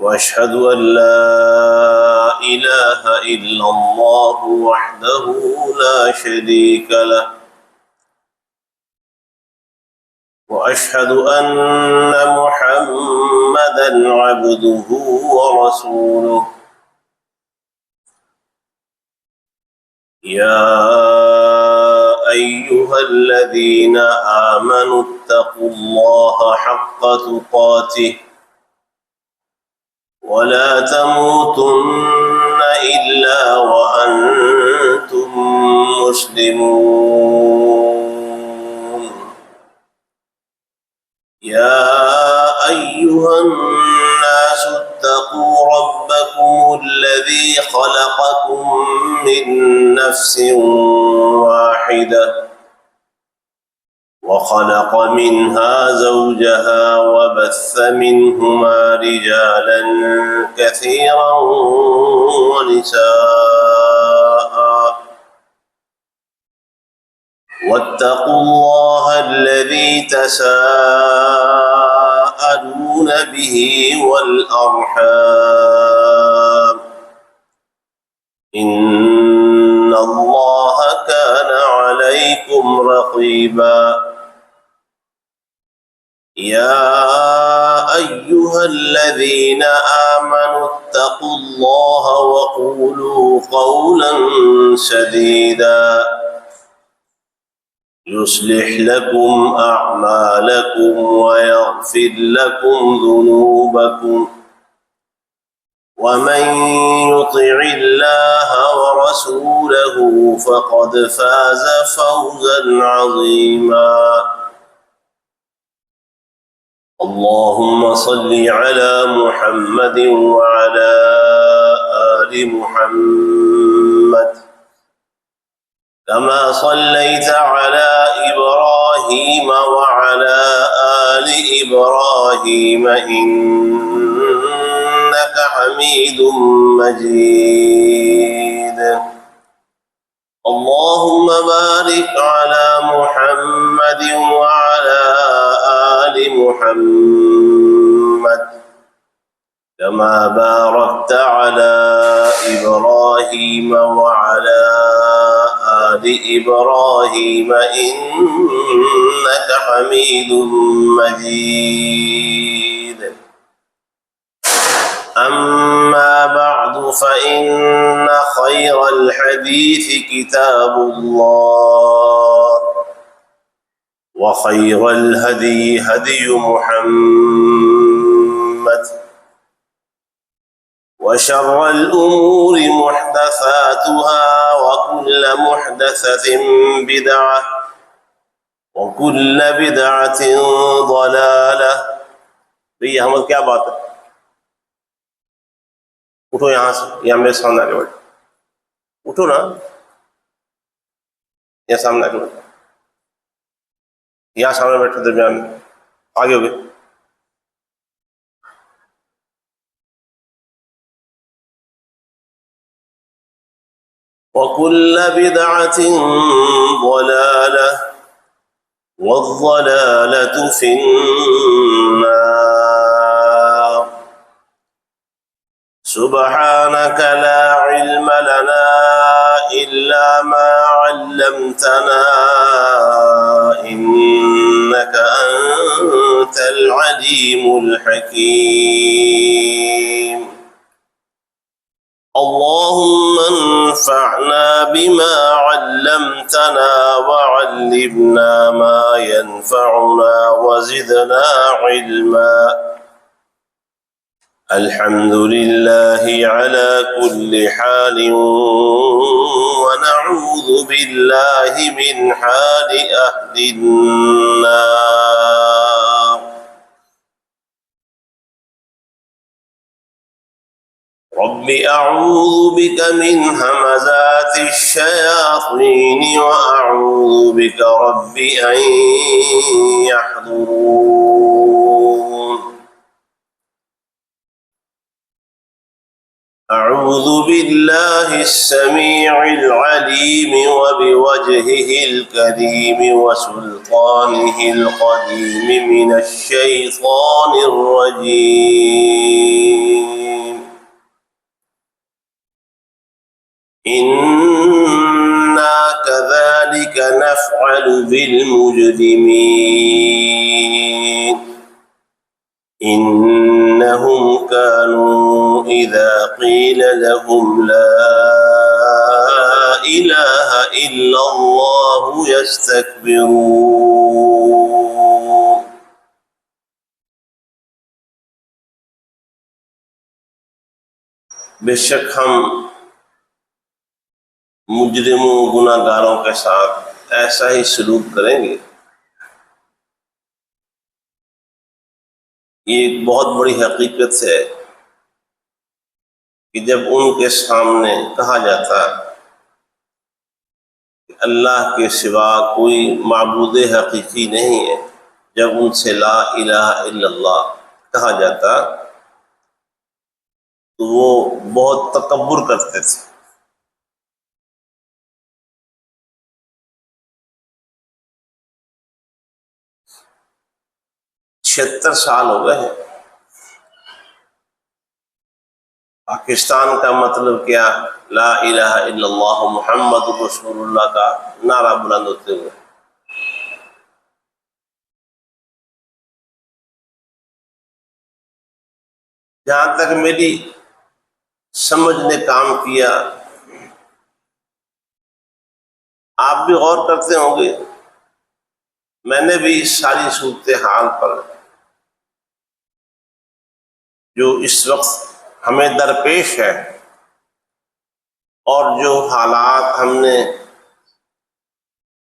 وأشهد أن لا إله إلا الله وحده لا شريك له وأشهد أن محمدًا عبده ورسوله يا أيها الذين آمنوا اتقوا الله حق تقاته ولا تموتن إلا وأنتم مسلمون يا أيها الناس اتقوا ربكم الذي خلقكم من نفس واحدة وخلق منها زوجها وبث منهما رجالا كثيرا ونساء واتقوا الله الذي تساءلون به والأرحام إن الله كان عليكم رقيبا يا أيها الذين آمنوا اتقوا الله وقولوا قولا سديدا يصلح لكم أعمالكم ويغفر لكم ذنوبكم ومن يطع الله ورسوله فقد فاز فوزا عظيما اللهم صل على محمد وعلى آل محمد كما صليت على إبراهيم وعلى آل إبراهيم إنك حميد مجيد اللهم بارك على محمد وعلى آل محمد كما باركت على إبراهيم وعلى آل إبراهيم إنك حميد مجيد أما بعد فإن خير الحديث كتاب الله وخير الهدي هدي محمد وشر الأمور محدثاتها وكل محدثة بدعة وكل بدعة ضلالة بھئی احمد کیا بات ہے اٹھو یہاں سے یا میرے سامنے آگے بڑھ اٹھو نا یا سامنے آگے بڑھ یہاں سامنے بیٹھے درمیان میں آگے ہو گئے وَكُلَّ بِدْعَةٍ ضَلَالَةٍ وَالضَّلَالَةُ فِي النَّارِ سُبْحَانَكَ لَا عِلْمَ لَنَا إِلَّا مَا عَلَّمْتَنَا إِنَّكَ أَنْتَ الْعَلِيمُ الْحَكِيمُ اللهم انفعنا بما علمتنا وعلمنا ما ينفعنا وزدنا علما الحمد لله على كل حال ونعوذ بالله من حال أهل النار رب أعوذ بك من همزات الشياطين وأعوذ بك رب أن يحضرون أعوذ بالله السميع العليم وبوجهه الكريم وسلطانه القديم من الشيطان الرجيم إنا كذلك نفعل بالمجرمين إنهم كانوا إذا قيل لهم لا إله إلا الله يستكبرون. بے شک ہم مجرموں گناہ گاروں کے ساتھ ایسا ہی سلوک کریں گے. یہ ایک بہت بڑی حقیقت ہے کہ جب ان کے سامنے کہا جاتا کہ اللہ کے سوا کوئی معبود حقیقی نہیں ہے، جب ان سے لا الہ الا اللہ کہا جاتا تو وہ بہت تکبر کرتے تھے. 76 سال ہو گئے ہیں. پاکستان کا مطلب کیا؟ لا الہ الا اللہ محمد رسول اللہ کا نعرہ بلند ہوتے ہوئے. جہاں تک میری سمجھ نے کام کیا، آپ بھی غور کرتے ہوں گے، میں نے بھی اس ساری صورتحال پر جو اس وقت ہمیں درپیش ہے اور جو حالات ہم نے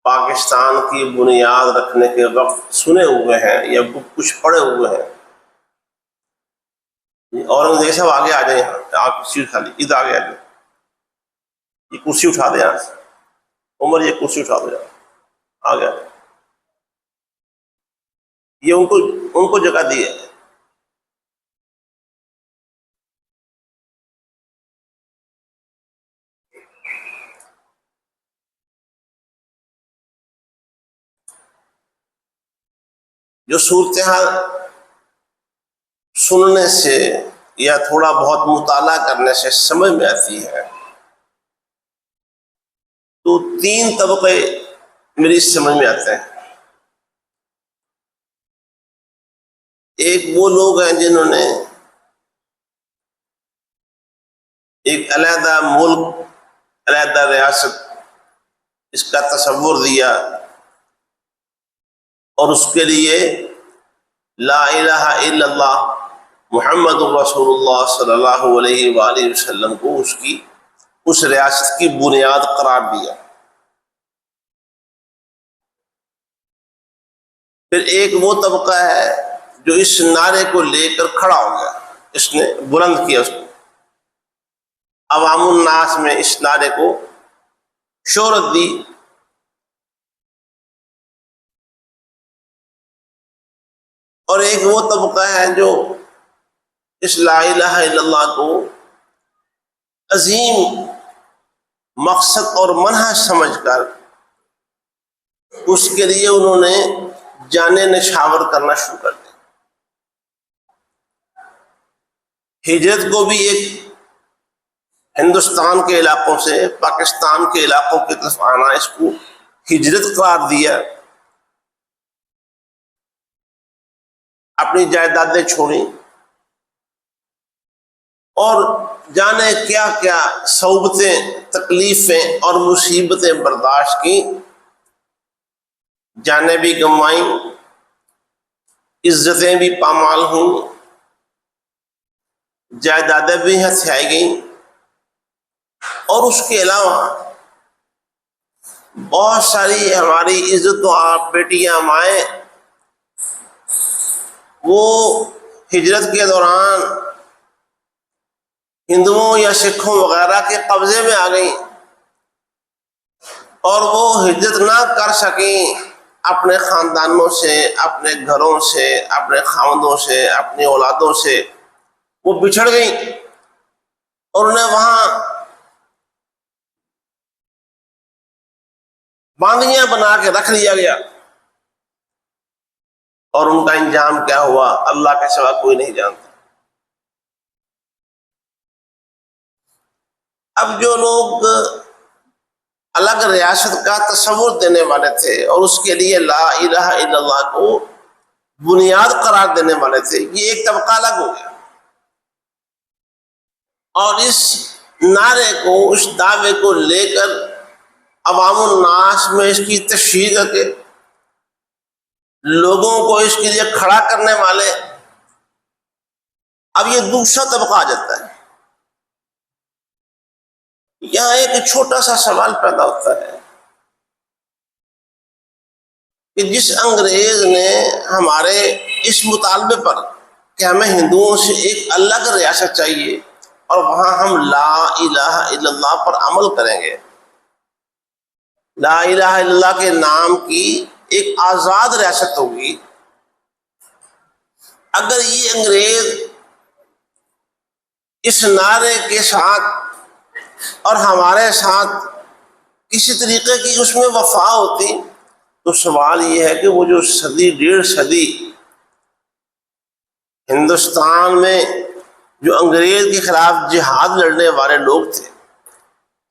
پاکستان کی بنیاد رکھنے کے وقت سنے ہوئے ہیں یا کچھ پڑھے ہوئے ہیں. اورنگزیب صاحب آگے آ جائیں، آپ کرسی اٹھا لی، ادھر آگے آ جائیں، یہ کرسی اٹھا دیں یہاں سے. عمر یہ کرسی اٹھا دو، آگے یہ ان کو جگہ دی ہے. جو صورتحال سننے سے یا تھوڑا بہت مطالعہ کرنے سے سمجھ میں آتی ہے، تو 3 طبقے میری سمجھ میں آتے ہیں. ایک وہ لوگ ہیں جنہوں نے ایک علیحدہ ملک، علیحدہ ریاست اس کا تصور دیا اور اس کے لیے لا الہ الا اللہ محمد رسول اللہ صلی اللہ علیہ وآلہ وسلم کو اس ریاست کی بنیاد قرار دیا. پھر ایک وہ طبقہ ہے جو اس نعرے کو لے کر کھڑا ہو گیا، اس نے بلند کیا، اس کو عوام الناس میں اس نعرے کو شہرت دی. اور ایک وہ طبقہ ہے جو اس لا الہ الا اللہ کو عظیم مقصد اور منہج سمجھ کر اس کے لیے انہوں نے جانیں نچھاور کرنا شروع کر دیا. ہجرت کو بھی ایک ہندوستان کے علاقوں سے پاکستان کے علاقوں کی طرف آنا، اس کو ہجرت قرار دیا. اپنی جائیدادیں چھوڑیں اور جانے کیا کیا صعوبتیں، تکلیفیں اور مصیبتیں برداشت کی، جانیں بھی گنوائیں، عزتیں بھی پامال ہوں، جائیدادیں بھی ہتھیائی گئیں، اور اس کے علاوہ بہت ساری ہماری عزتوں آپ بیٹیاں مائیں وہ ہجرت کے دوران ہندوؤں یا سکھوں وغیرہ کے قبضے میں آ گئیں اور وہ ہجرت نہ کر سکیں، اپنے خاندانوں سے، اپنے گھروں سے، اپنے خاوندوں سے، اپنی اولادوں سے وہ بچھڑ گئیں اور انہیں وہاں باندیاں بنا کے رکھ لیا گیا. اور ان کا انجام کیا ہوا اللہ کے سوا کوئی نہیں جانتا. اب جو لوگ الگ ریاست کا تصور دینے والے تھے اور اس کے لیے لا الہ الا اللہ کو بنیاد قرار دینے والے تھے، یہ ایک طبقہ الگ ہو گیا، اور اس نعرے کو، اس دعوے کو لے کر عوام الناس میں اس کی تشہیر کر کے لوگوں کو اس کے لیے کھڑا کرنے والے، اب یہ دوسرا طبقہ آ جاتا ہے۔ یہاں ایک چھوٹا سا سوال پیدا ہوتا ہے کہ جس انگریز نے ہمارے اس مطالبے پر کہ ہمیں ہندوؤں سے ایک الگ ریاست چاہیے اور وہاں ہم لا الہ الا اللہ پر عمل کریں گے، لا الہ الا اللہ کے نام کی ایک آزاد ریاست ہوگی، اگر یہ انگریز اس نعرے کے ساتھ اور ہمارے ساتھ کسی طریقے کی اس میں وفا ہوتی، تو سوال یہ ہے کہ وہ جو صدی، 1.5 صدی ہندوستان میں جو انگریز کے خلاف جہاد لڑنے والے لوگ تھے،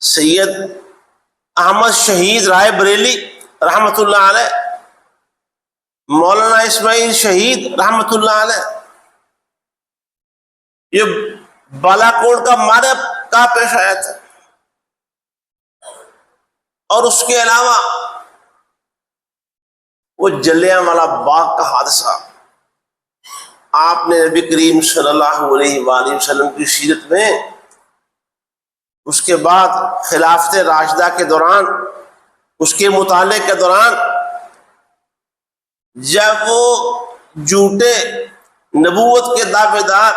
سید احمد شہید رائے بریلی رحمۃ اللہ علیہ، مولانا اسماعیل شہید رحمۃ اللہ علیہ، یہ بالا کوٹ کا مارے کا پیش آیا تھا، اور اس کے علاوہ وہ جلیانوالہ باغ کا حادثہ، آپ نے نبی کریم صلی اللہ علیہ وآلہ وسلم کی سیرت میں اس کے بعد خلافت راشدہ کے دوران، اس کے مطالعے کے دوران، جب وہ جھوٹے نبوت کے دعوے دار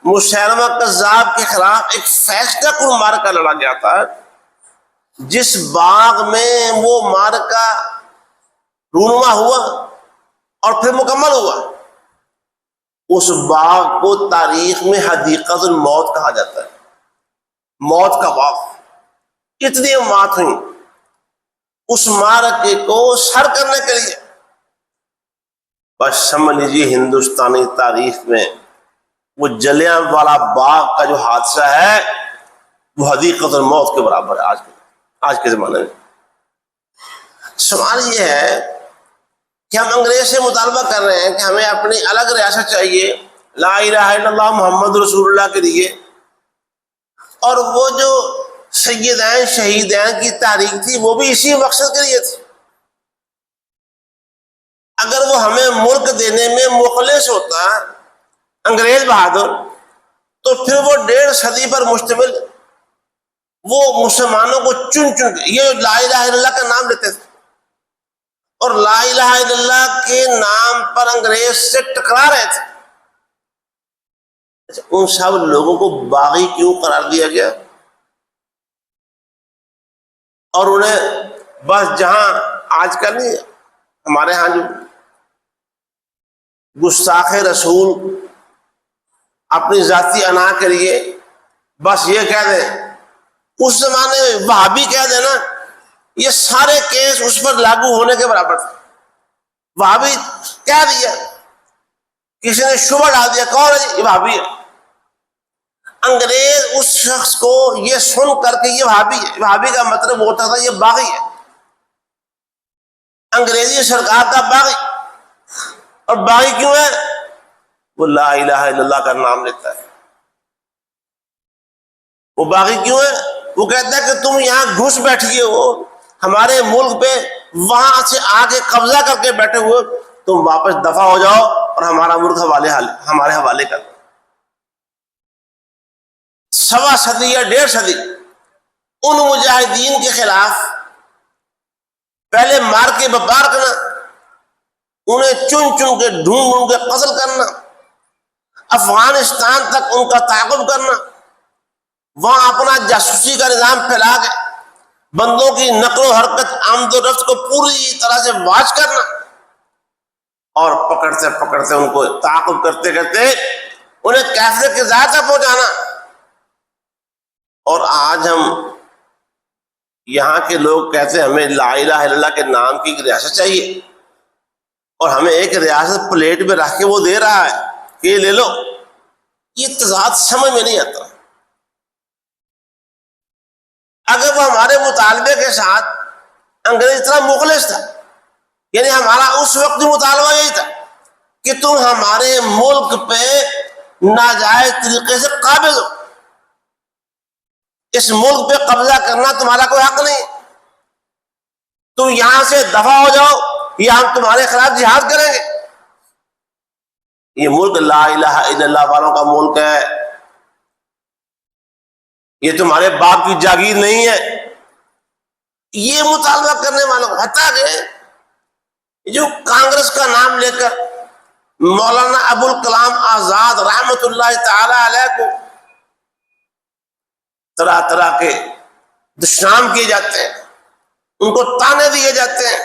مسیلمہ کذاب کے خلاف ایک فیصلہ کن معرکہ لڑا گیا تھا، جس باغ میں وہ معرکہ رونما ہوا اور پھر مکمل ہوا، اس باغ کو تاریخ میں حدیقۃ الموت کہا جاتا ہے، موت کا باغ۔ اتنی موت ہوئی اس معرکے کو سر کرنے کے لیے، بس سمجھ لیجیے ہندوستانی تاریخ میں وہ جلیانوالہ باغ کا جو حادثہ ہے وہ حدیقۃ الموت کے برابر ہے آج کے زمانے میں۔ سوال یہ ہے کہ ہم انگریز سے مطالبہ کر رہے ہیں کہ ہمیں اپنی الگ ریاست چاہیے، لا الہ الا اللہ محمد رسول اللہ کے لیے، اور وہ جو سیدین شہیدین کی تاریخ تھی وہ بھی اسی مقصد کے لیے تھی۔ اگر وہ ہمیں ملک دینے میں مخلص ہوتا انگریز بہادر، تو پھر وہ 1.5 صدی پر مشتمل وہ مسلمانوں کو چن چن کے یہ لا الہ الا اللہ کا نام لیتے تھے، اور لا الہ الا اللہ کے نام پر انگریز سے ٹکرا رہے تھے، ان سب لوگوں کو باغی کیوں قرار دیا گیا؟ اور انہیں بس جہاں آج کل نہیں، ہمارے ہاں جو گستاخ رسول اپنی ذاتی انا کے لیے بس یہ کہہ دیں، اس زمانے میں وہابی کہہ دینا یہ سارے کیس اس پر لاگو ہونے کے برابر تھے۔ وہابی کہہ دیا، کسی نے شبہ ڈال دیا، کون ہے یہ وہابی ہے، انگریز اس شخص کو یہ سن کر کے یہ وہابی ہے، وہابی کا مطلب ہوتا تھا یہ باغی ہے، انگریزی سرکار کا باغی۔ اور باغی کیوں ہے؟ وہ لا الہ الا اللہ کا نام لیتا ہے۔ وہ باغی کیوں ہے؟ وہ کہتا ہے کہ تم یہاں گھس بیٹھیے ہو ہمارے ملک پہ، وہاں سے آگے قبضہ کر کے بیٹھے ہوئے، تم واپس دفع ہو جاؤ اور ہمارا ملک ہمارے حوالے کر دو۔ 1.25 صدی یا 1.5 صدی ان مجاہدین کے خلاف پہلے مار کے بپار کرنا، انہیں چن چن کے ڈھونڈ ڈھونڈ کے قتل کرنا، افغانستان تک ان کا تعاقب کرنا، وہاں اپنا جاسوسی کا نظام پھیلا کے بندوں کی نقل و حرکت، آمد و رفت کو پوری طرح سے واچ کرنا، اور پکڑتے پکڑتے ان کو تعاقب کرتے کرتے انہیں کیفر کے ذات تک پہنچانا۔ اور آج ہم یہاں کے لوگ کہتے ہیں ہمیں لا الہ الا اللہ کے نام کی ایک ریاست چاہیے، اور ہمیں ایک ریاست پلیٹ میں رکھ کے وہ دے رہا ہے کہ یہ لے لو۔ یہ تضاد سمجھ میں نہیں آتا۔ اگر وہ ہمارے مطالبے کے ساتھ انگریز اتنا مخلص تھا، یعنی ہمارا اس وقت مطالبہ یہی تھا کہ تم ہمارے ملک پہ ناجائز طریقے سے قابض ہو، اس ملک پہ قبضہ کرنا تمہارا کوئی حق نہیں، تم یہاں سے دفع ہو جاؤ یا ہم تمہارے خلاف جہاد کریں گے۔ یہ ملک لا الہ الا اللہ والوں کا ملک ہے، یہ تمہارے باپ کی جاگیر نہیں ہے۔ یہ مطالبہ کرنے والوں کو، حتیٰ کہ جو کانگریس کا نام لے کر مولانا ابوالکلام آزاد رحمت اللہ تعالی علیہ کو طرح طرح کے دشنام کیے جاتے ہیں، ان کو تانے دیے جاتے ہیں،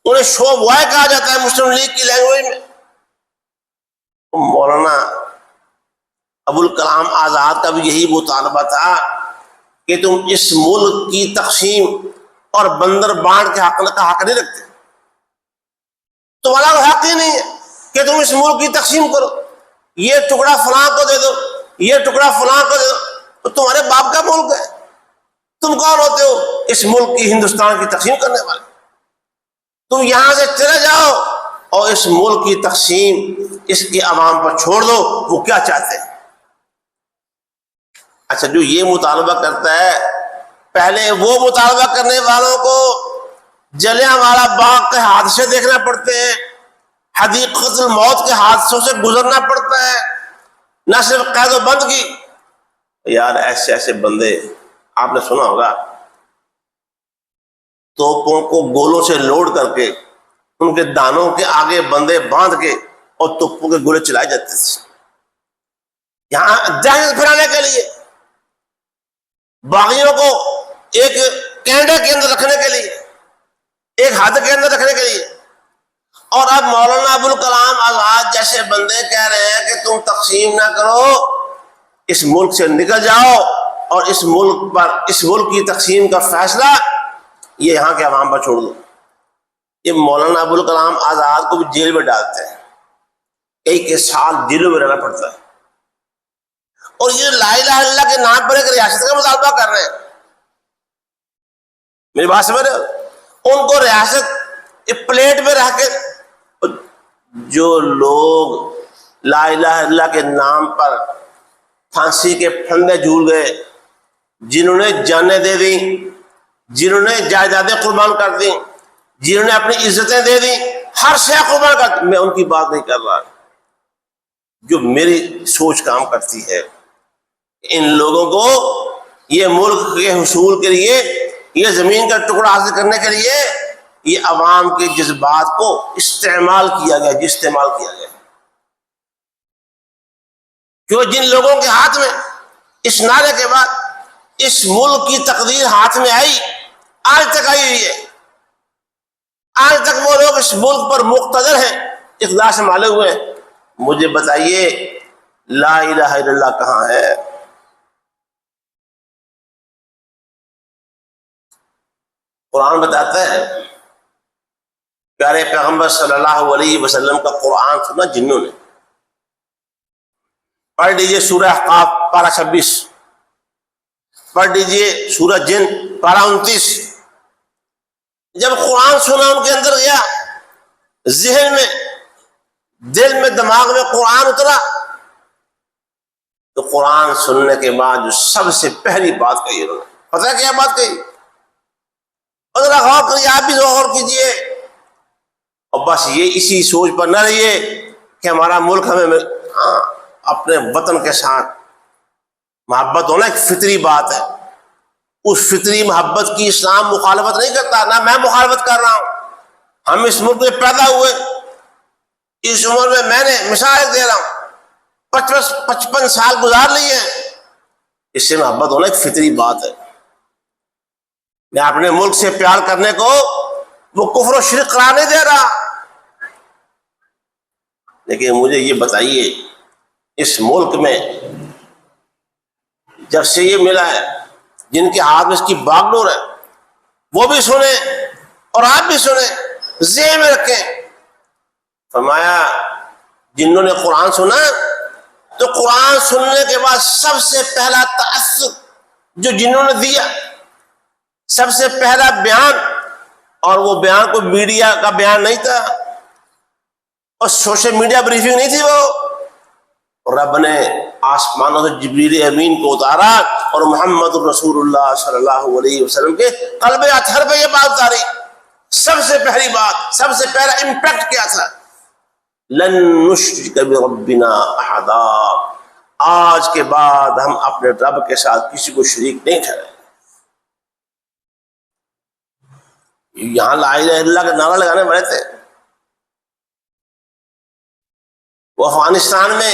انہیں شو بوائے کہا جاتا ہے مسلم لیگ کی لینگویج میں۔ مولانا ابوالکلام آزاد کا بھی یہی مطالبہ تھا کہ تم اس ملک کی تقسیم اور بندر بانٹ کے حق نہیں رکھتے، تمہارا حق ہی نہیں ہے کہ تم اس ملک کی تقسیم کرو، یہ ٹکڑا فلاں کو دے دو، یہ ٹکڑا فلاں کو دے دو، تو تمہارے باپ کا ملک ہے، تم کون ہوتے ہو اس ملک کی ہندوستان کی تقسیم کرنے والے؟ تم یہاں سے چلے جاؤ اور اس ملک کی تقسیم اس کے عوام پر چھوڑ دو، وہ کیا چاہتے ہیں۔ اچھا، جو یہ مطالبہ کرتا ہے، پہلے وہ مطالبہ کرنے والوں کو جلیانوالہ باغ کے حادثے دیکھنا پڑتے ہیں، حدیقۃ الموت کے حادثوں سے گزرنا پڑتا ہے، نہ صرف قید و بند کی۔ یار ایسے ایسے بندے آپ نے سنا ہوگا، توپوں کو گولوں سے لوڈ کر کے ان کے دانوں کے آگے بندے باندھ کے اور توپوں کے گولے چلائے جاتے تھے یہاں جہیز پھرانے کے لیے، باغیوں کو ایک کینڈے کے اندر رکھنے کے لیے، ایک حد کے اندر رکھنے کے لیے۔ اور اب مولانا ابوالکلام آزاد جیسے بندے کہہ رہے ہیں کہ تم تقسیم نہ کرو، اس ملک سے نکل جاؤ اور اس ملک کی تقسیم کا فیصلہ یہ یہاں کے عوام پر چھوڑ دو۔ یہ مولانا ابوالکلام آزاد کو بھی جیل میں ڈالتے ہیں، کئی سال جیلوں میں رہنا پڑتا ہے، اور یہ لا الہ الا اللہ کے نام پر ایک ریاست کا مطالبہ کر رہے ہیں۔ میری بات سمجھ رہے ہو؟ ان کو ریاست پلیٹ میں رہ کے، جو لوگ لا الہ الا اللہ کے نام پر پھانسی کے پھندے جھول گئے، جنہوں نے جانیں دے دیں، جنہوں نے جائیدادیں قربان کر دیں، جنہوں نے اپنی عزتیں دے دیں، ہر شے قربان کر دی، میں ان کی بات نہیں کر رہا، جو میری سوچ کام کرتی ہے، ان لوگوں کو یہ ملک کے حصول کے لیے، یہ زمین کا ٹکڑا حاصل کرنے کے لیے، یہ عوام کے جذبات کو استعمال کیا گیا، کیوں جن لوگوں کے ہاتھ میں اس نعرے کے بعد اس ملک کی تقدیر ہاتھ میں آئی، آج تک آئی ہوئی ہے، آج تک وہ لوگ اس ملک پر مقتدر ہیں، اقتدار سنبھالے ہوئے ہیں۔ مجھے بتائیے لا الہ الا اللہ کہاں ہے؟ قرآن بتاتا ہے، پیارے پیغمبر صلی اللہ علیہ وسلم کا قرآن سنا جنوں نے۔ پڑھ لیجیے سورہ احقاف پارہ 26، پڑھ لیجیے سورہ جن پارہ 29۔ جب قرآن سنا، ان کے اندر گیا، ذہن میں، دل میں، دماغ میں قرآن اترا، تو قرآن سننے کے بعد جو سب سے پہلی بات کہی انہوں نے، پتہ ہے کیا بات کہی؟ ذرا غور کریے، آپ بھی غور کیجیے، اور بس یہ اسی سوچ پر نہ رہیے کہ ہمارا ملک ہمیں اپنے وطن کے ساتھ محبت ہونا ایک فطری بات ہے، اس فطری محبت کی اسلام مخالفت نہیں کرتا، نہ میں مخالفت کر رہا ہوں۔ ہم اس ملک میں پیدا ہوئے، اس عمر میں میں نے مثال دے رہا ہوں، 55 سال گزار لیے ہیں، اس سے محبت ہونا ایک فطری بات ہے۔ میں اپنے ملک سے پیار کرنے کو وہ کفر و شرک قرار نہیں دے رہا، لیکن مجھے یہ بتائیے، اس ملک میں جب سے یہ ملا ہے، جن کے ہاتھ میں اس کی باغ ڈور ہے، وہ بھی سنیں اور آپ بھی سنیں، ذہن میں رکھیں۔ فرمایا جنہوں نے قرآن سنا، تو قرآن سننے کے بعد سب سے پہلا تأثر جو جنہوں نے دیا، سب سے پہلا بیان، اور وہ بیان کوئی میڈیا کا بیان نہیں تھا اور سوشل میڈیا بریفنگ نہیں تھی، وہ رب نے آسمانوں سے جبریل امین کو اتارا اور محمد رسول اللہ صلی اللہ علیہ وسلم کے قلب اطہر پہ یہ بات اتاری۔ سب سے پہلی بات، سب سے پہلا امپیکٹ کیا تھا؟ لن نشرک بربنا احدا، آج کے بعد ہم اپنے رب کے ساتھ کسی کو شریک نہیں ٹھہرائیں۔ یہاں لا الہ الا اللہ کا نعرہ لگانے والے تھے، وہ افغانستان میں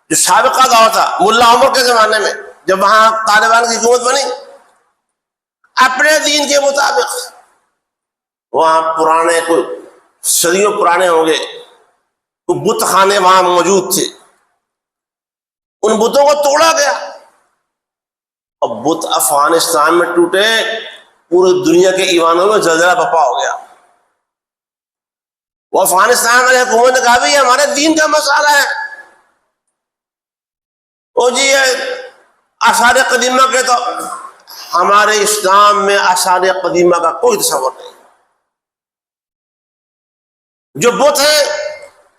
جو سابقہ دور تھا ملا عمر کے زمانے میں، جب وہاں طالبان کی حکومت بنی، اپنے دین کے مطابق وہاں پرانے کوئی صدیوں پرانے ہوں گے تو بت خانے وہاں موجود تھے، ان بتوں کو توڑا گیا اور بت افغانستان میں ٹوٹے، پوری دنیا کے ایوانوں میں زلزلہ بپا ہو گیا۔ وہ افغانستان والی حکومت نے کہا بھی یہ ہمارے دین کا مسئلہ ہے، او جی آثار قدیمہ کے، تو ہمارے اسلام میں آثار قدیمہ کا کوئی تصور نہیں۔ جو بت ہیں،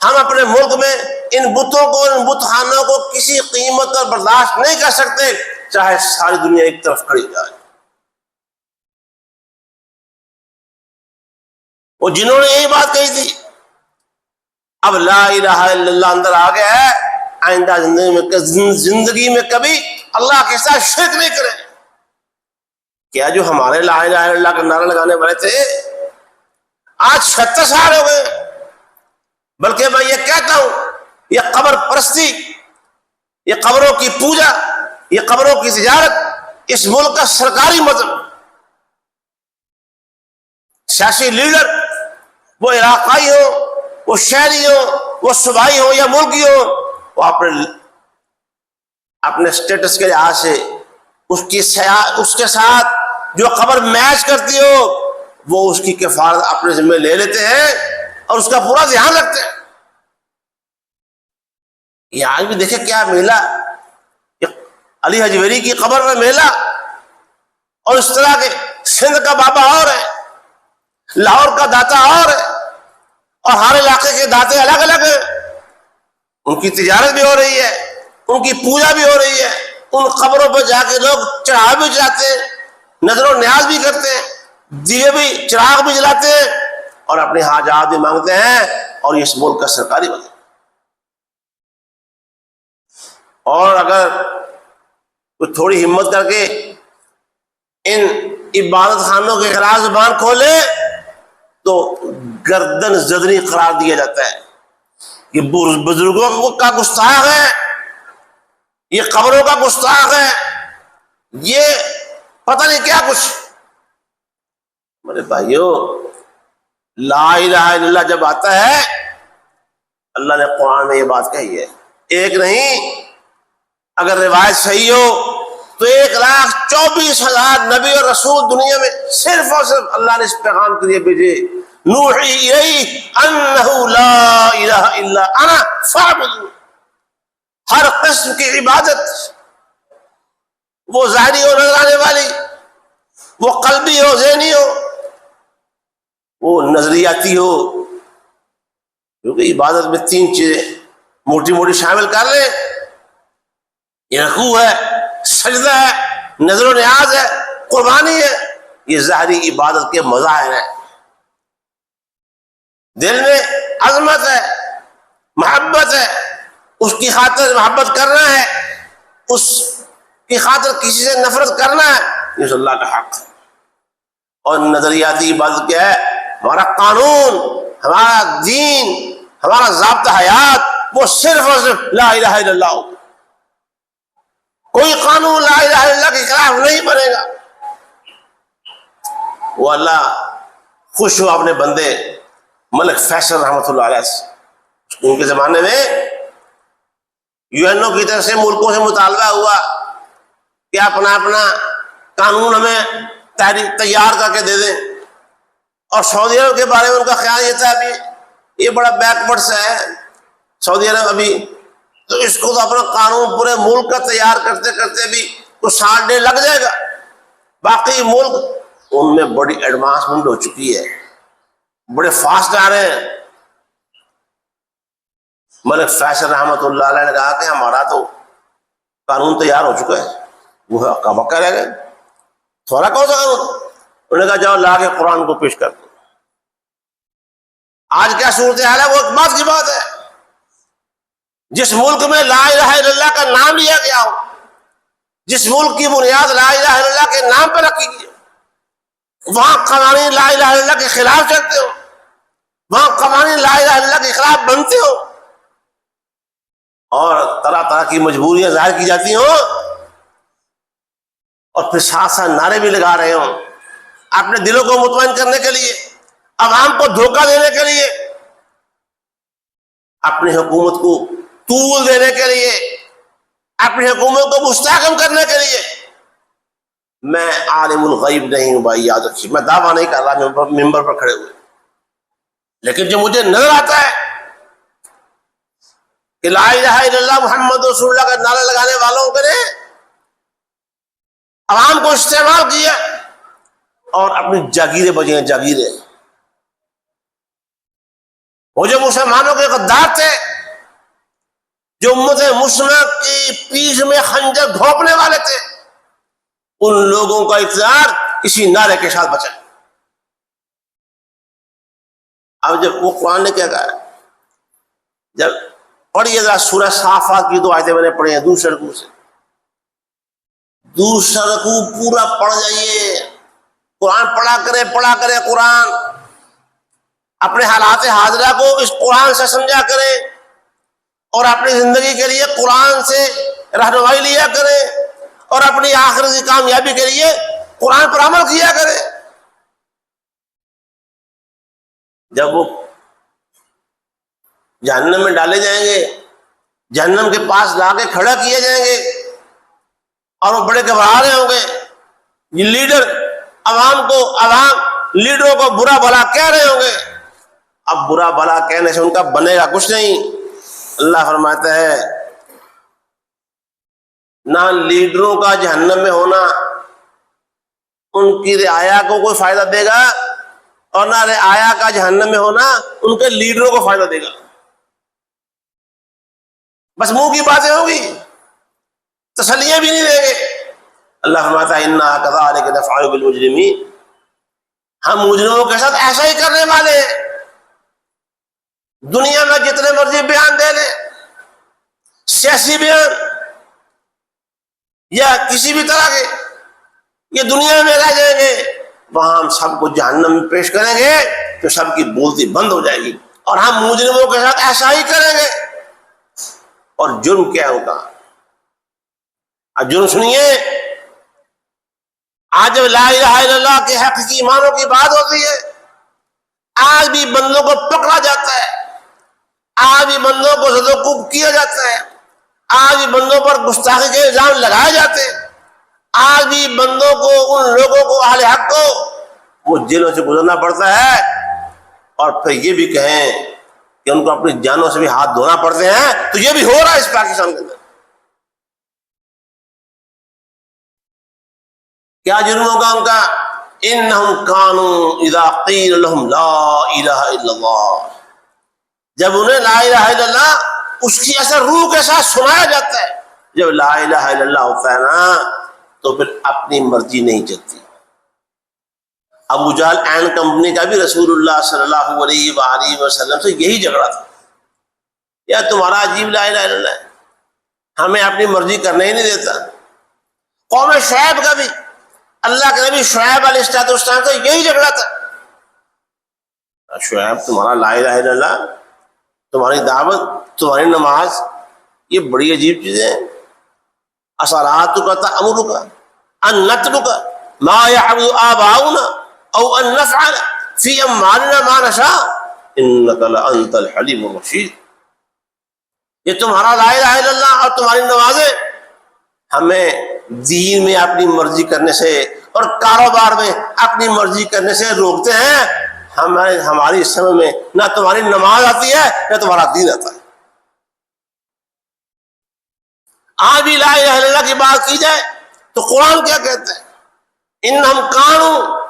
ہم اپنے ملک میں ان بتوں کو، ان بت خانوں کو کسی قیمت پر برداشت نہیں کر سکتے، چاہے ساری دنیا ایک طرف کھڑی ہو جائے۔ وہ جنہوں نے یہی بات کہی تھی، اب لا الہ الا اللہ اندر آ گیا ہے، آئندہ زندگی میں کبھی اللہ کے ساتھ شرک نہیں کریں۔ کیا جو ہمارے لا الہ الا اللہ کا نعرہ لگانے والے تھے آج 76 سال ہو گئے؟ بلکہ میں یہ کہتا ہوں، یہ قبر پرستی، یہ قبروں کی پوجا، یہ قبروں کی تجارت اس ملک کا سرکاری مذہب۔ سیاسی لیڈر، وہ علاقائی ہو، وہ شہری ہو، وہ صوبائی ہو یا ملکی ہو، وہ اپنے سٹیٹس کے لحاظ سے اس کے ساتھ جو خبر میچ کرتی ہو وہ اس کی کفارت اپنے ذمہ لے لیتے ہیں اور اس کا پورا دھیان رکھتے ہیں۔ یہ آج بھی دیکھیں کیا میلہ، علی حجویری کی قبر میں میلہ، اور اس طرح کے سندھ کا بابا اور ہے، لاہور کا داتا اور ہے، اور ہر علاقے کے داتے الگ الگ ہیں، ان کی تجارت بھی ہو رہی ہے، ان کی پوجا بھی ہو رہی ہے، ان قبروں پر جا کے لوگ چڑھا بھی جلاتے ہیں، نظر و نیاز بھی کرتے ہیں، دیے بھی، چراغ بھی جلاتے ہیں، اور اپنے حاجات بھی مانگتے ہیں، اور یہ اس ملک کا سرکاری وجہ۔ اور اگر کوئی تھوڑی ہمت کر کے ان عبادت خانوں کے خلاف زبان کھولے تو گردن زدنی قرار دیا جاتا ہے۔ یہ بزرگوں کا گستاخ ہے، یہ قبروں کا گستاخ ہے، یہ پتہ نہیں کیا کچھ۔ میرے بھائیو، لا الہ الا اللہ جب آتا ہے، اللہ نے قرآن میں یہ بات کہی ہے، ایک نہیں، اگر روایت صحیح ہو تو 1,24,000 نبی اور رسول دنیا میں صرف اور صرف اللہ نے اس پیغام کے لیے بھیجے، نوحی الیہ انہ لا الہ الا انا فاعبدون۔ ہر قسم کی عبادت، وہ ظاہری ہو، نظر آنے والی، وہ قلبی ہو، ذہنی ہو، وہ نظریاتی ہو، کیونکہ عبادت میں 3 چیزیں موٹی موٹی شامل کر لیں، یہ رکوع ہے، سجدہ ہے، نظر و نیاز ہے، قربانی ہے، یہ ظاہری عبادت کے مظاہر ہیں۔ دل میں عظمت ہے، محبت ہے، اس کی خاطر محبت کرنا ہے، اس کی خاطر کسی سے نفرت کرنا ہے، یہ اللہ کا حق ہے۔ اور نظریاتی عبادت کیا ہے؟ ہمارا قانون، ہمارا دین، ہمارا ضابطہ حیات، وہ صرف اور صرف لا الہ الا اللہ ہو۔ کوئی قانون لا الہ الا اللہ کے خلاف نہیں بنے گا۔ وہ اللہ خوش ہو اپنے بندے ملک فیصل رحمۃ اللہ علیہ سے، ان کے زمانے میں UN کی طرف سے ملکوں سے مطالبہ ہوا کہ اپنا اپنا قانون ہمیں تیار کر کے دے دیں، اور سعودی عرب کے بارے میں ان کا خیال یہ تھا ابھی یہ بڑا بیک ورڈ سا ہے سعودی عرب، ابھی تو اس کو تو اپنا قانون پورے ملک کا تیار کرتے کرتے بھی کچھ 1.5 سال لگ جائے گا، باقی ملک ان میں بڑی ایڈوانسمنٹ ہو چکی ہے، بڑے فاسٹ آ رہے ہیں۔ ملک فیصل رحمۃ اللہ علیہ نے کہا کہ ہمارا تو قانون تیار ہو چکا ہے، وہ ہکا بکا رہ گئے، تھوڑا کون سا قانون؟ انہوں نے کہا جاؤ لا کے قرآن کو پیش کر دو۔ آج کیا صورتحال ہے وہ ایک بات کی بات ہے، جس ملک میں لا الہ الا اللہ کا نام لیا گیا ہو، جس ملک کی بنیاد لا الہ الا اللہ کے نام پر رکھی گئی، وہاں قوانین لا الہ الا اللہ کے خلاف چلتے ہو، وہاں قوانین لا الہ الا اللہ کے خلاف بنتے ہو، اور طرح طرح کی مجبوریاں ظاہر کی جاتی ہوں، اور پھر ساتھ ساتھ نعرے بھی لگا رہے ہوں اپنے دلوں کو مطمئن کرنے کے لیے، عوام کو دھوکہ دینے کے لیے، اپنی حکومت کو طول دینے کے لیے، اپنی حکومت کو مستحکم کرنے کے لیے۔ میں عالم الغیب نہیں ہوں بھائی، یاد رکھیے، میں دعویٰ نہیں کر رہا ممبر پر کھڑے ہوئے، لیکن جو مجھے نظر آتا ہے کہ لا الہ الا اللہ محمد رسول اللہ کا نعرہ لگانے والوں کے نے عوام کو استعمال کیا اور اپنی جاگیریں بجی ہیں، جاگیریں۔ وہ جو مسلمانوں کے غدار تھے، جو امت مسلمہ کی پیٹھ میں خنجر گھونپنے والے تھے، ان لوگوں کا اقتدار اسی نعرے کے ساتھ بچا۔ اب جب وہ قرآن نے کیا کہا، جب پڑھیے ذرا سورہ صافات کی 2 آیتیں میں نے پڑھی ہیں، دوسرے رکوع سے، دوسرا رکوع پورا پڑھ جائیے، قرآن پڑھا کرے قرآن، اپنے حالات حاضرہ کو اس قرآن سے سمجھا کرے، اور اپنی زندگی کے لیے قرآن سے رہنمائی لیا کرے، اور اپنی آخرت کی کامیابی کے لیے قرآن پر عمل کیا کرے۔ جب وہ جہنم میں ڈالے جائیں گے، جہنم کے پاس لا کے کھڑا کیے جائیں گے، اور وہ بڑے گھبرا رہے ہوں گے، یہ لیڈر عوام لیڈروں کو برا بھلا کہہ رہے ہوں گے۔ اب برا بھلا کہنے سے ان کا بنے گا کچھ نہیں۔ اللہ فرماتا ہے نہ لیڈروں کا جہنم میں ہونا ان کی رعایا کو کوئی فائدہ دے گا، اور نہ رعایا کا جہنم میں ہونا ان کے لیڈروں کو فائدہ دے گا۔ بس منہ کی باتیں ہوگی، تسلیاں بھی نہیں دیں گے۔ اللہ فرماتا ہے اِنَّا كَذَلِكَ نَفْعَلُ بِالْمُجْرِمِينَ، ہم مجرموں کے ساتھ ایسا ہی کرنے والے ہیں۔ دنیا میں جتنے مرضی بیان دے لیں، سیاسی بیان یا کسی بھی طرح کے، یہ دنیا میں رہ جائیں گے، وہاں ہم سب کو جہنم میں پیش کریں گے تو سب کی بولتی بند ہو جائے گی، اور ہم مجرموں کے ساتھ ایسا ہی کریں گے۔ اور جرم کیا ہوگا؟ اب جرم سنیے، آج جب لا الہ الا اللہ کے حق کی ایمانوں کی بات ہوتی ہے، آج بھی بندوں کو پکڑا جاتا ہے، آج بھی بندوں کو زد و کوب کیا جاتا ہے، آج بھی بندوں پر گستاخی کے الزام لگائے جاتے ہیں، آج بھی بندوں کو، ان لوگوں کو، اہل حق کو وہ جیلوں سے گزرنا پڑتا ہے، اور پھر یہ بھی کہیں کہ ان کو اپنی جانوں سے بھی ہاتھ دھونا پڑتے ہیں۔ تو یہ بھی ہو رہا ہے اس پاکستان کے اندر۔ کیا جرم ہوگا ان کا؟ انہم کانوا اذا قیل لہم لا الہ الا اللہ، جب انہیں لا الہ الا اللہ اس کی اثر روح کے ساتھ سنایا جاتا ہے، جب لا الہ الا اللہ ہوتا ہے نا تو پھر اپنی مرضی نہیں چلتی۔ ابو جہل اینڈ کمپنی کا بھی رسول اللہ صلی اللہ علیہ وآلہ وسلم سے یہی جھگڑا تھا، یا تمہارا عجیب لا الہ الا اللہ ہے، ہمیں اپنی مرضی کرنے ہی نہیں دیتا۔ قوم شعیب کا بھی اللہ کے نبی شعیب علیہ السلام سے یہی جھگڑا تھا، شعیب تمہارا لا الہ الا اللہ، تمہاری دعوت، تمہاری نماز، یہ بڑی عجیب چیزیں ہیں۔ اصلاتک تأمرک ان نترک ما یعبد آباؤنا او ان نفعل فی اموالنا ما نشاء انک لانت الحلیم الرشید، یہ تمہارا لا الہ الا اللہ اور تمہاری نمازیں ہمیں دین میں اپنی مرضی کرنے سے اور کاروبار میں اپنی مرضی کرنے سے روکتے ہیں۔ ہماری سمجھ میں نہ تمہاری نماز آتی ہے نہ تمہارا دین آتا ہے۔ آج بھی لا الہ الا اللہ کی بات کی جائے تو قرآن کیا کہتا ہے؟ انہم کانوا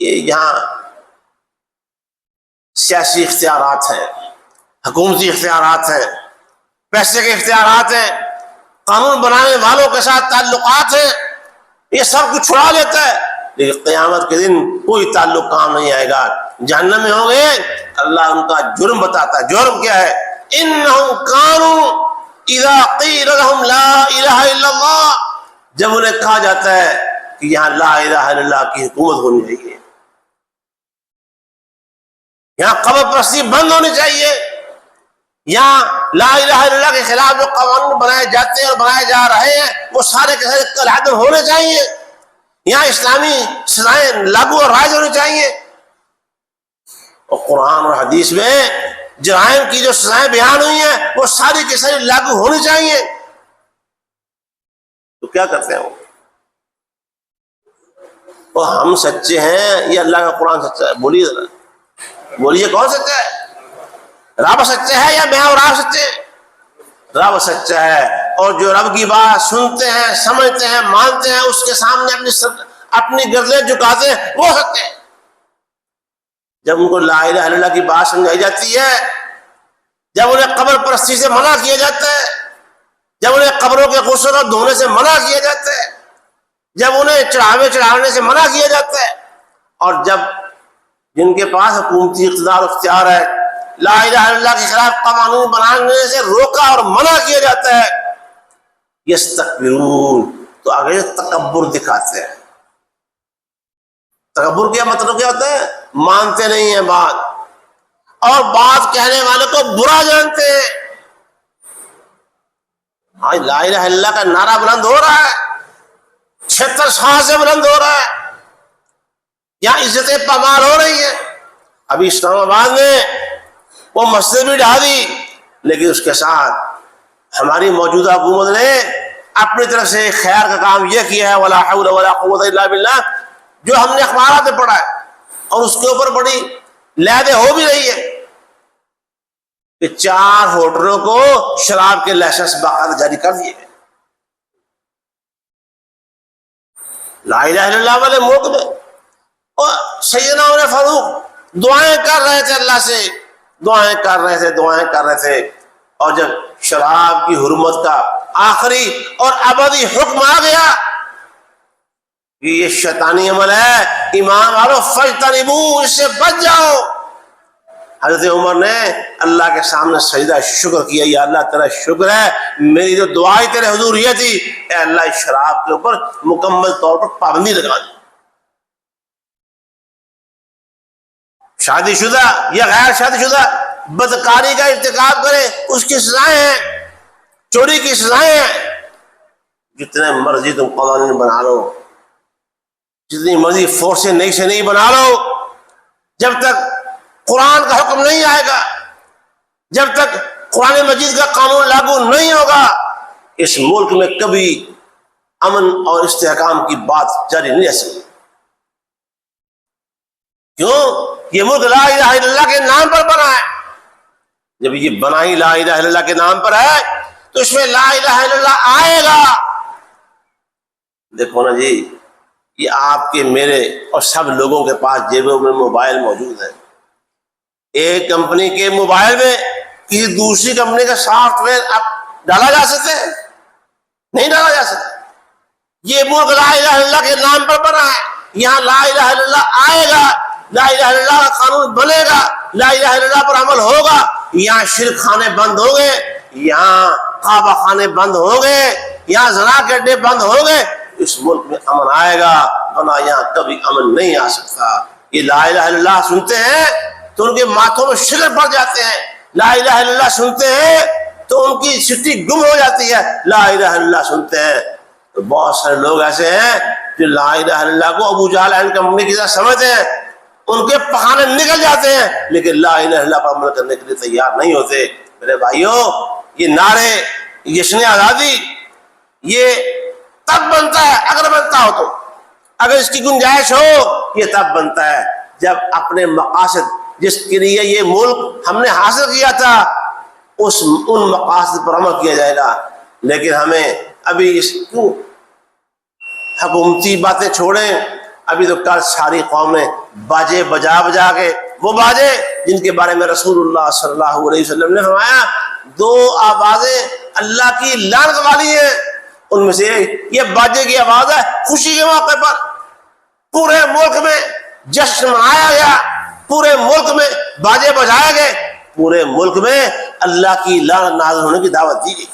یہ یہاں سیاسی اختیارات ہیں، حکومتی اختیارات ہیں، پیسے کے اختیارات ہیں، قانون بنانے والوں کے ساتھ تعلقات ہیں، یہ سب کچھ چھڑا لیتا ہے، لیکن قیامت کے دن کوئی تعلق کام نہیں آئے گا، جہنم میں ہوں گے۔ اللہ ان کا جرم بتاتا ہے، جرم کیا ہے؟ انہم کانوا اذا قیل لہم لا الہ الا اللہ، جب انہیں کہا جاتا ہے کہ یہاں لا الہ الا اللہ کی حکومت ہونی چاہیے، یہاں قبر پرستی بند ہونی چاہیے، یہاں لا الہ الا اللہ کے خلاف جو قوانین بنائے جاتے ہیں اور بنائے جا رہے ہیں وہ سارے کے سارے کالعدم ہونے چاہیے، یہاں اسلامی سزائیں لاگو اور رائج ہونی چاہیے۔ اور قرآن اور حدیث میں جرائم کی جو سزائیں بیان ہوئی ہیں وہ ساری کی ساری لاگو ہونی چاہیے، تو کیا کرتے ہیں وہ ہم سچے ہیں یا اللہ کا قرآن سچا ہے؟ بولیے ذرا، بولیے کون سچا ہے؟ رب سچا ہے یا میں اور آپ سچے ہیں؟ رب سچا ہے، اور جو رب کی بات سنتے ہیں، سمجھتے ہیں، مانتے ہیں، اس کے سامنے اپنی گردنیں جھکاتے ہیں، وہ سچے ہیں۔ جب ان کو لا الہ الا اللہ کی بات سمجھائی جاتی ہے، جب انہیں قبر پرستی سے منع کیا جاتا ہے، جب انہیں قبروں کے غسل اور دھونے سے منع کیا جاتا ہے، جب انہیں چڑھانے سے منع کیا جاتا ہے، اور جب جن کے پاس حکومتی اقتدار اختیار ہے لا الہ الا اللہ کے خلاف قوانین بنانے سے روکا اور منع کیا جاتا ہے، یستکبرون، تو آگے تکبر دکھاتے ہیں۔ تکبر کیا مطلب کیا ہوتا ہے؟ مانتے نہیں ہیں بات، اور بات کہنے والے کو برا جانتے ہیں۔ آج لا الہ الا اللہ کا نعرہ بلند ہو رہا ہے، 76 سال سے بلند ہو رہا ہے، یہاں عزتیں پامال ہو رہی ہیں۔ ابھی اسلام آباد میں وہ مسجد بھی ڈھا دی، لیکن اس کے ساتھ ہماری موجودہ حکومت نے اپنی طرف سے خیر کا کام یہ کیا ہے، ولا حول ولا قوت الا باللہ، جو ہم نے اخبارات میں پڑھا ہے، اور اس کے اوپر بڑی لیادیں ہو بھی رہی ہے کہ 4 ہوٹلوں کو شراب کے لائسنس باقاعدہ جاری کر دیے گئے۔ لا الہ الا اللہ والے ملک میں، اور سیدنا عمر فاروق دعائیں کر رہے تھے، اللہ سے دعائیں کر رہے تھے، اور جب شراب کی حرمت کا آخری اور ابدی حکم آ گیا کہ یہ شیطانی عمل ہے، ایمان والو فاجتنبوہ، اس سے بچ جاؤ، حضرت عمر نے اللہ کے سامنے سجدہ شکر کیا، یا اللہ تیرا شکر ہے، میری جو دعا تیرے حضور یہ تھی، اے اللہ اس شراب کے اوپر مکمل طور پر پابندی لگا دی۔ شادی شدہ یا غیر شادی شدہ بدکاری کا ارتکاب کرے اس کی سزائیں ہیں، چوری کی سزائیں ہیں، جتنے مرضی تم قوانین بنا لو، جتنی مرضی فورسیں نئی سے نہیں بنا لو، جب تک قرآن کا حکم نہیں آئے گا، جب تک قرآن مجید کا قانون لاگو نہیں ہوگا، اس ملک میں کبھی امن اور استحکام کی بات جاری نہیں رہ سکتی۔ کیوں؟ یہ ملک لا الہ الا اللہ کے نام پر بنا ہے، جب یہ بنا ہی لا الہ الا اللہ کے نام پر ہے تو اس میں لا الہ الا اللہ آئے گا۔ دیکھو نا جی، یہ آپ کے میرے اور سب لوگوں کے پاس جیبوں میں موبائل موجود ہے، ایک کمپنی کے موبائل میں کسی دوسری کمپنی کا سافٹ ویئر اب ڈالا جا سکتا ہے؟ نہیں ڈالا جا سکتا۔ یہ ملک لا الہ الا اللہ کے نام پر بنا ہے، یہاں لا الہ الا اللہ آئے گا، لا الہ الا اللہ کا قانون بنے گا، لا الہ الا اللہ پر عمل ہوگا، یہاں شرک خانے بند ہوں گے، یہاں کعبہ خانے بند ہوں گے، یہاں زنا کے اڈے بند ہوں گے، اس ملک میں امن آئے گا، ورنہ یہاں کبھی امن نہیں آ سکتا۔ یہ لا الہ الا اللہ سنتے ہیں تو ان کے ماتھوں میں شگر پڑ جاتے ہیں، لا الہ الا اللہ سنتے ہیں تو ان کی چھٹی گم ہو جاتی ہے، لا الہ الا اللہ سنتے ہیں تو بہت سارے لوگ ایسے ہیں جو لا الہ الا اللہ کو ابو جہل اینڈ کمپنی کی طرح سمجھتے ہیں، ان کے پخانے نکل جاتے ہیں، لیکن لا الہ الا اللہ پر عمل کرنے کے لیے تیار نہیں ہوتے۔ میرے بھائیوں، یہ نعرے، جشن آزادی، یہ تب بنتا ہے اگر بنتا ہو تو، اگر اس کی گنجائش ہو، یہ تب بنتا ہے جب اپنے مقاصد جس کے لیے یہ ملک ہم نے حاصل کیا تھا ان مقاصد پر عمل کیا جائے گا۔ لیکن ہمیں ابھی کیوں حکومتی باتیں چھوڑیں، ابھی تو کل ساری قوم نے باجے بجا بجا کے، وہ باجے جن کے بارے میں رسول اللہ صلی اللہ علیہ وسلم نے فرمایا دو آوازیں اللہ کی لعنت والی ہیں، ان میں سے یہ باجے کی آواز ہے خوشی کے موقع پر پورے ملک میں جشن منایا گیا، پورے ملک میں باجے بجائے گئے، پورے ملک میں اللہ کی لعنت نازل ہونے کی دعوت دی گئی۔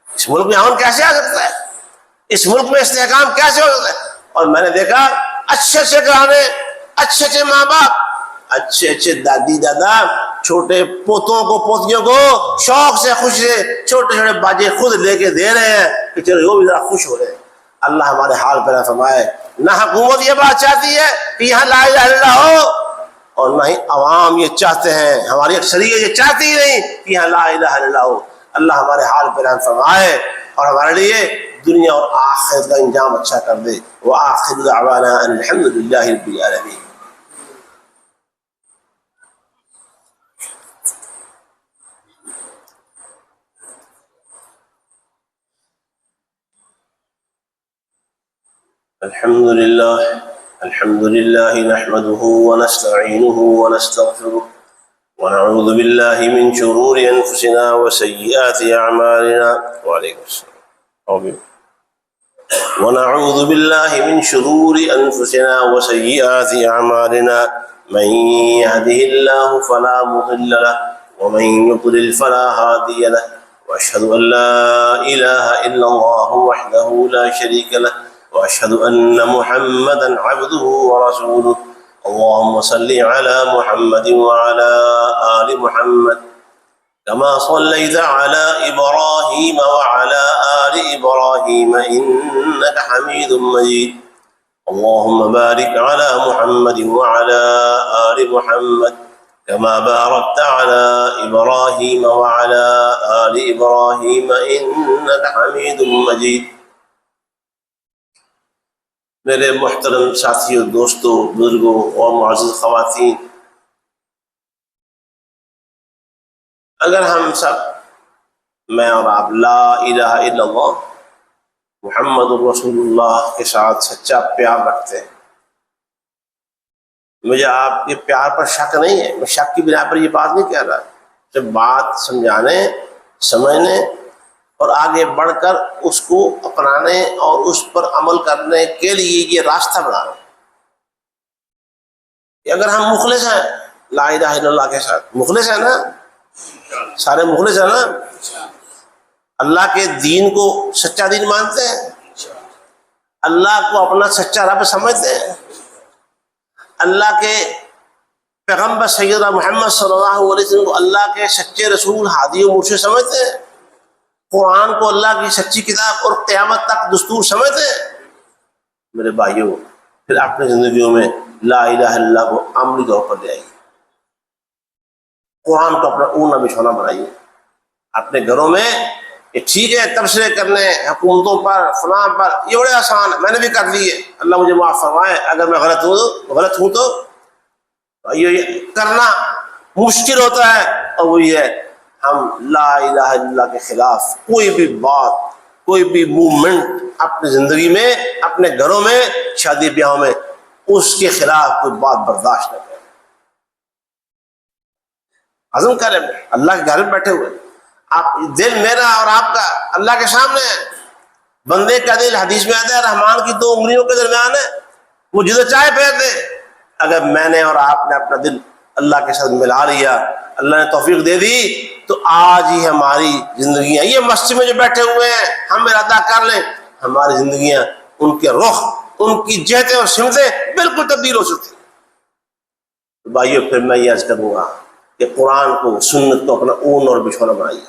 اس ملک میں امن کیسے آ سکتا ہے؟ اس ملک میں استحکام کیسے ہو سکتا ہے؟ اور میں نے دیکھا اچھے اچھے گھرانے، اچھے اچھے ماں باپ، اچھے اچھے دادی دادا چھوٹے پوتوں کو پوتیوں کو شوق سے خوشی سے چھوٹے چھوٹے باجے خود لے کے دے رہے ہیں کہ چلو وہ بھی ذرا خوش ہو رہے ہیں۔ اللہ ہمارے حال پہ نہ فرمائے۔ نہ حکومت یہ بات چاہتی ہے کہ یہاں لا الہ الا اللہ ہو، اور نہ ہی عوام یہ چاہتے ہیں، ہماری اکثریت یہ چاہتی ہی نہیں کہ یہاں لا الہ الا اللہ ہو۔ اللہ ہمارے حال پہ رحم فرمائے اور ہمارے لیے دنیا اور آخرت کا انجام اچھا کر دے۔ وآخر دعوانا ان الحمد للہ رب العالمین۔ الحمد لله نحمده ونستعينه ونستغفره ونعوذ بالله من شرور أنفسنا وسيئات أعمالنا وعليكم السلام ونعوذ بالله من شرور أنفسنا وسيئات أعمالنا من يهده الله فلا مضل له ومن يضلل فلا هادي له وأشهد أن لا إله إلا الله وحده لا شريك له وأشهد أن محمدا عبده ورسوله اللهم صل على محمد وعلى آل محمد كما صليت على إبراهيم وعلى آل إبراهيم إنك حميد مجيد اللهم بارك على محمد وعلى آل محمد كما باركت على إبراهيم وعلى آل إبراهيم إنك حميد مجيد۔ میرے محترم ساتھیوں، دوستوں، بزرگوں اور معزز خواتین، اگر ہم سب، میں اور آپ، لا الہ الا اللہ محمد الرسول اللہ کے ساتھ سچا پیار رکھتے ہیں، مجھے آپ کے پیار پر شک نہیں ہے، میں شک کی بنا پر یہ بات نہیں کہہ رہا، جب بات سمجھانے، سمجھنے اور آگے بڑھ کر اس کو اپنانے اور اس پر عمل کرنے کے لیے یہ راستہ بنانا کہ اگر ہم مخلص ہیں لا الہ الا اللہ کے ساتھ، مخلص ہیں نا، سارے مخلص ہیں نا، اللہ کے دین کو سچا دین مانتے ہیں، اللہ کو اپنا سچا رب سمجھتے ہیں، اللہ کے پیغمبر سیدنا محمد صلی اللہ علیہ وسلم کو اللہ کے سچے رسول، ہادی و مرشد سمجھتے ہیں، قرآن کو اللہ کی سچی کتاب اور قیامت تک دستور سمجھتے ہیں، میرے بھائیوں پھر اپنی زندگیوں میں لا الہ الا اللہ کو عملی طور پر لے آئیے، قرآن کو اپنا اوننا بچھونا بنائیے اپنے گھروں میں۔ یہ ٹھیک ہے تبصرے کرنے حکومتوں پر، فلاں پر، یہ بڑے آسان ہے، میں نے بھی کر لیے، اللہ مجھے معاف فرمائے اگر میں غلط ہوں تو یہ کرنا مشکل ہوتا ہے، اور وہی ہے ہم لا الہ الا اللہ کے خلاف کوئی بھی بات، کوئی بھی موومنٹ اپنی زندگی میں، اپنے گھروں میں، شادی بیاہوں میں اس کے خلاف کوئی بات برداشت نہ کریں۔ عزم کریں، اللہ کے گھر میں بیٹھے ہوئے، آپ دل میرا اور آپ کا اللہ کے سامنے ہے، بندے کا دل حدیث میں آتا ہے رحمان کی دو انگلیوں کے درمیان ہے، وہ جدھر چاہے پھیر دے۔ اگر میں نے اور آپ نے اپنا دل اللہ کے ساتھ ملا لیا، اللہ نے توفیق دے دی، تو آج ہی ہماری زندگیاں، یہ مسجد میں جو بیٹھے ہوئے ہیں، ہم ارادہ کر لیں ہماری زندگیاں، ان کے رخ، ان کی جہتیں اور سمتیں بالکل تبدیل ہو سکتی ہیں۔ بھائیو پھر میں یہ عرض کروں گا کہ قرآن کو، سنت کو اپنا اون اور بچھونا بنائیے۔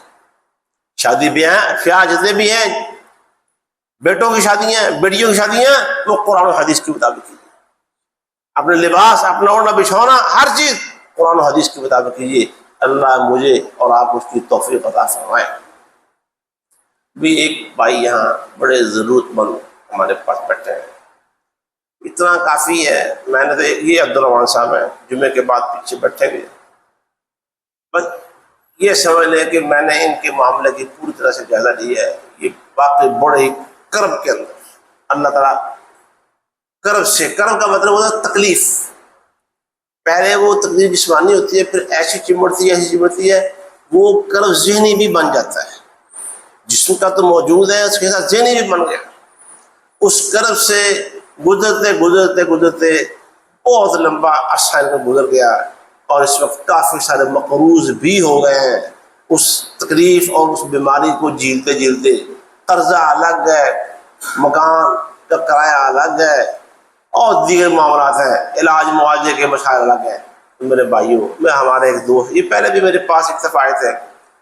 شادی بیاہ جتنے بھی ہیں، بیٹوں کی شادیاں، بیٹیوں کی شادیاں، وہ قرآن و حدیث کے مطابق کیجیے، اپنے لباس، اپنا اوڑھنا بچھونا، ہر چیز قرآن و حدیث کے مطابق کیجیے۔ اللہ مجھے اور آپ اس کی توفیق عطا فرمائے۔ بھی ایک بھائی یہاں بڑے ضرورت مند ہمارے پاس بیٹھے ہیں، اتنا کافی ہے، میں نے تو یہ عبدالرحمان صاحب ہیں جمعے کے بعد پیچھے بیٹھے ہوئے، بس یہ سمجھ لیں کہ میں نے ان کے معاملے کی پوری طرح سے جائزہ لیا ہے، یہ باقی بڑے ہی کرب کے اندر اللہ تعالیٰ کرب سے، کرب کا مطلب ہوتا ہے تکلیف. پہلے وہ تکلیف جسمانی ہوتی ہے، پھر ایسی چمڑتی ہے، وہ کرب ذہنی بھی بن جاتا ہے. جسم کا تو موجود ہے، اس کے ساتھ ذہنی بھی بن گیا. اس کرب سے گزرتے بہت لمبا عرصہ ان کا گزر گیا، اور اس وقت کافی سارے مقروض بھی ہو گئے ہیں اس تکلیف اور اس بیماری کو جھیلتے. قرضہ الگ ہے، مکان کا کرایہ الگ ہے، اور دیگر معاملات ہیں، علاج معالجے کے مسائل الگ ہیں. میرے بھائیوں، میں ہمارے ایک دوست، یہ پہلے بھی میرے پاس ایک دفعہ آئے تھے،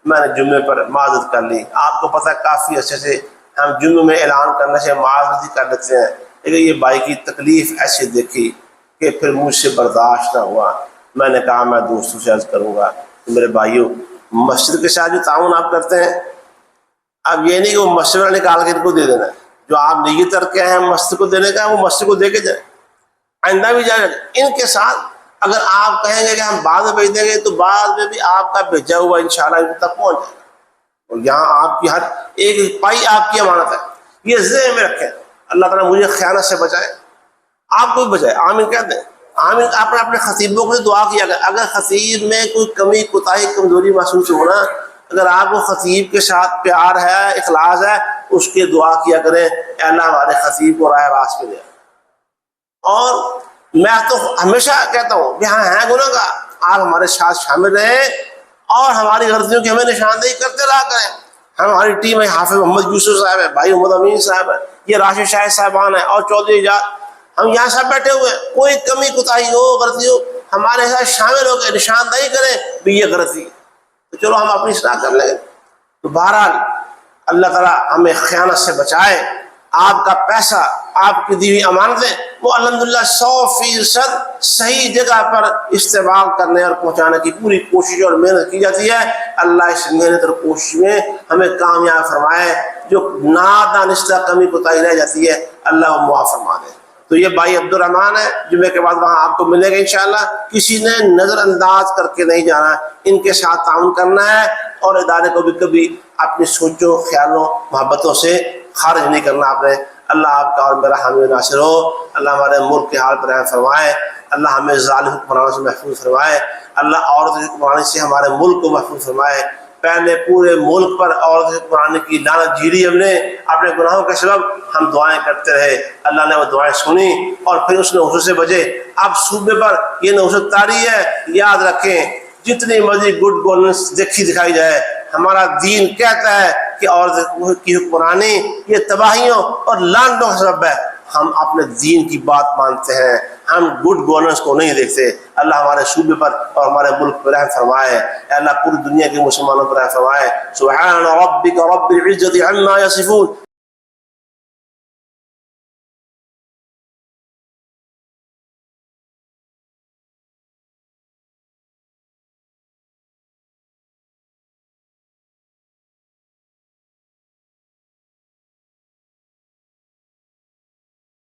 میں نے جمعے پر معذرت کر لی. آپ کو پتہ ہے کافی اچھے سے ہم جمعے میں اعلان کرنے سے معذرت ہی کر لیتے ہیں، لیکن یہ بھائی کی تکلیف ایسی دیکھی کہ پھر مجھ سے برداشت نہ ہوا. میں نے کہا میں دوستوں سے عرض کروں گا کہ میرے بھائیوں، مسجد کے ساتھ جو تعاون آپ کرتے ہیں، اب یہ نہیں کہ وہ مسجد والا نکال کے ان کو دے دینا ہے. جو آپ نیت کر کے ہیں مسجد کو دینے کا، وہ مسجد کو دے کے جائیں. آئندہ بھی جائیں. ان کے ساتھ اگر آپ کہیں گے کہ ہم بعد میں بھیج دیں گے، تو بعد میں بھی آپ کا بھیجا ہوا انشاءاللہ ان تک پہنچ جائے گا. اور یہاں آپ کی ہر ایک پائی آپ کی امانت ہے، یہ ذہن میں رکھیں. اللہ تعالیٰ مجھے خیانت سے بچائے، آپ کو بھی بچائے. آمین کہتے ہیں. آمین. آپ نے اپنے خطیبوں کو دعا کیا کریں. اگر خطیب میں کوئی کمی کوتاہی کمزوری محسوس ہونا، اگر آپ کو خطیب کے ساتھ پیار ہے، اخلاص ہے، اس کے دعا کیا کریں، اے اللہ ہمارے خطیب کو راہ راست پہ دے. اور میں تو ہمیشہ کہتا ہوں کہ ہاں ہیں گناہ گار، آپ ہمارے ساتھ شامل رہیں اور ہماری غلطیوں کی ہمیں نشاندہی کرتے رہا کریں. ہماری ٹیم میں حافظ محمد یوسف صاحب ہے، بھائی محمد امین صاحب ہے، یہ راشد شاہد صاحبان ہیں، اور چودھری اعجاز. ہم یہاں سب بیٹھے ہوئے ہیں، کوئی کمی کوتاہی ہو، غلطی ہو، ہمارے ساتھ شامل ہو کے نشاندہی کریں بھی یہ غلطی ہے، تو چلو ہم اپنی اصلاح کر لیں. تو بہرحال اللہ تعالیٰ ہمیں خیانت سے بچائے. آپ کا پیسہ، آپ کی دی ہوئی امانتیں، وہ الحمدللہ 100% صحیح جگہ پر استعمال کرنے اور پہنچانے کی پوری کوشش اور محنت کی جاتی ہے. اللہ اس محنت اور کوشش میں ہمیں کامیاب فرمائے. جو نادانستہ کمی کوتاہی رہ جاتی ہے، اللہ وہ معاف فرما دے. تو یہ بھائی عبد الرحمان ہے، جمعے کے بعد وہاں آپ کو ملے گا انشاءاللہ. کسی نے نظر انداز کر کے نہیں جانا، ان کے ساتھ تعاون کرنا ہے، اور ادارے کو بھی کبھی اپنی سوچوں، خیالوں، محبتوں سے خارج نہیں کرنا آپ نے. اللہ آپ کا اور میرا حامی و ناصر ہو. اللہ ہمارے ملک کے حال پر رحم فرمائے. اللہ ہمیں ظالم حکمرانوں سے محفوظ فرمائے. اللہ عورت کی حکمرانی سے ہمارے ملک کو محفوظ فرمائے. پہلے پورے ملک پر عورت حکمرانی کی لعنت جھیلی ہم نے اپنے گناہوں کے سبب. ہم دعائیں کرتے رہے، اللہ نے وہ دعائیں سنی اور پھر اس نحوست سے بچے. اب صوبے پر یہ نحوست طاری ہے. یاد رکھیں، جتنی مرضی گڈ گورننس دکھائی جائے، ہمارا دین کہتا ہے کہ عورت کی حکمرانی یہ تباہیوں اور لعنتوں کا سبب ہے. ہم اپنے دین کی بات مانتے ہیں، ہم گڈ گورننس کو نہیں دیکھتے. اللہ ہمارے صوبے پر اور ہمارے ملک پر رحم فرمائے. اے اللہ پوری دنیا کے مسلمانوں پر رحم فرمائے. سبحان ربک رب العزت عما یصفون.